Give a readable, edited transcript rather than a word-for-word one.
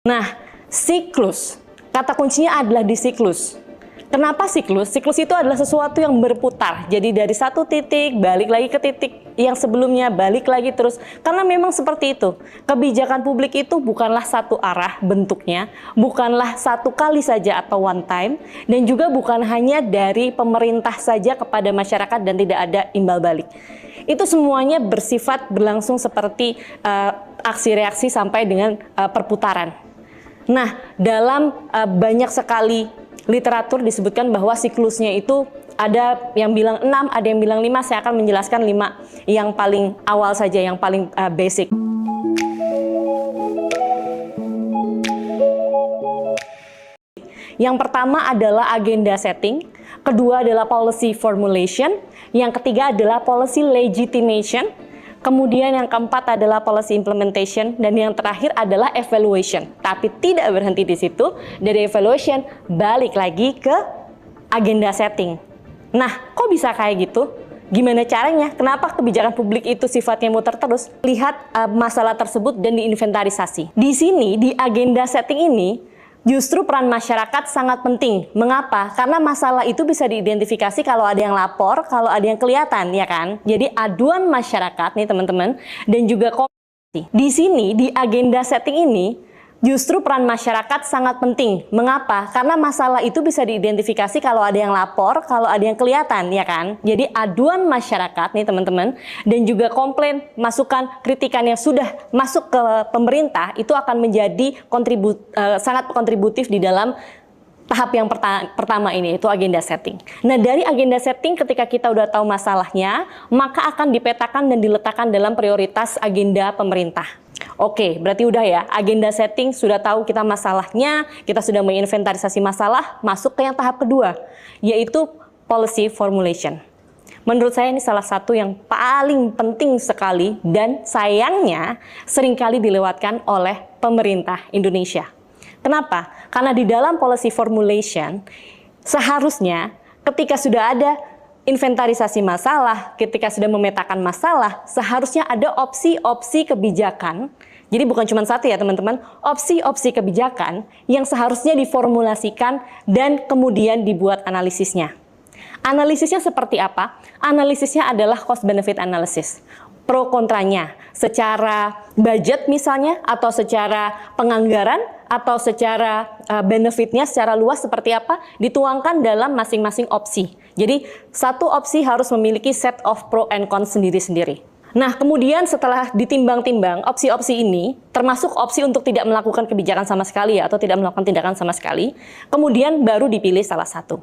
Nah, siklus, kata kuncinya adalah di siklus. Kenapa siklus? Siklus itu adalah sesuatu yang berputar. Jadi dari satu titik, balik lagi ke titik yang sebelumnya, balik lagi terus. Karena memang seperti itu. Kebijakan publik itu bukanlah satu arah bentuknya, bukanlah satu kali saja atau one time, dan juga bukan hanya dari pemerintah saja kepada masyarakat dan tidak ada imbal balik. Itu semuanya bersifat berlangsung seperti aksi reaksi sampai dengan perputaran. Nah, dalam banyak sekali literatur disebutkan bahwa siklusnya itu ada yang bilang 6, ada yang bilang 5. Saya akan menjelaskan 5 yang paling awal saja, yang paling basic. Yang pertama adalah agenda setting, kedua adalah policy formulation, yang ketiga adalah policy legitimation, kemudian yang keempat adalah policy implementation, dan yang terakhir adalah evaluation. Tapi tidak berhenti di situ, dari evaluation balik lagi ke agenda setting. Nah, kok bisa kayak gitu? Gimana caranya? Kenapa kebijakan publik itu sifatnya muter terus? Lihat masalah tersebut dan diinventarisasi. Di sini, di agenda setting ini, justru peran masyarakat sangat penting. Mengapa? Karena masalah itu bisa diidentifikasi kalau ada yang lapor, kalau ada yang kelihatan, ya kan? Jadi aduan masyarakat nih teman-teman, dan juga komunikasi. Di sini, di agenda setting ini, justru peran masyarakat sangat penting. Mengapa? Karena masalah itu bisa diidentifikasi kalau ada yang lapor, kalau ada yang kelihatan, ya kan? Jadi aduan masyarakat nih teman-teman, dan juga komplain, masukan, kritikan yang sudah masuk ke pemerintah, itu akan menjadi sangat kontributif di dalam tahap yang pertama ini, itu agenda setting. Nah, dari agenda setting ketika kita udah tahu masalahnya, maka akan dipetakan dan diletakkan dalam prioritas agenda pemerintah. Oke, berarti udah ya, agenda setting sudah tahu kita masalahnya, kita sudah menginventarisasi masalah, masuk ke yang tahap kedua, yaitu policy formulation. Menurut saya ini salah satu yang paling penting sekali dan sayangnya seringkali dilewatkan oleh pemerintah Indonesia. Kenapa? Karena di dalam policy formulation, seharusnya ketika sudah ada inventarisasi masalah, ketika sudah memetakan masalah, seharusnya ada opsi-opsi kebijakan. Jadi bukan cuma satu ya teman-teman, opsi-opsi kebijakan yang seharusnya diformulasikan dan kemudian dibuat analisisnya. Analisisnya seperti apa? Analisisnya adalah cost benefit analysis. Pro kontranya, secara budget misalnya, atau secara penganggaran, atau secara benefitnya secara luas seperti apa, dituangkan dalam masing-masing opsi. Jadi satu opsi harus memiliki set of pro and cons sendiri-sendiri. Nah, kemudian setelah ditimbang-timbang opsi-opsi ini, termasuk opsi untuk tidak melakukan kebijakan sama sekali ya, atau tidak melakukan tindakan sama sekali, kemudian baru dipilih salah satu.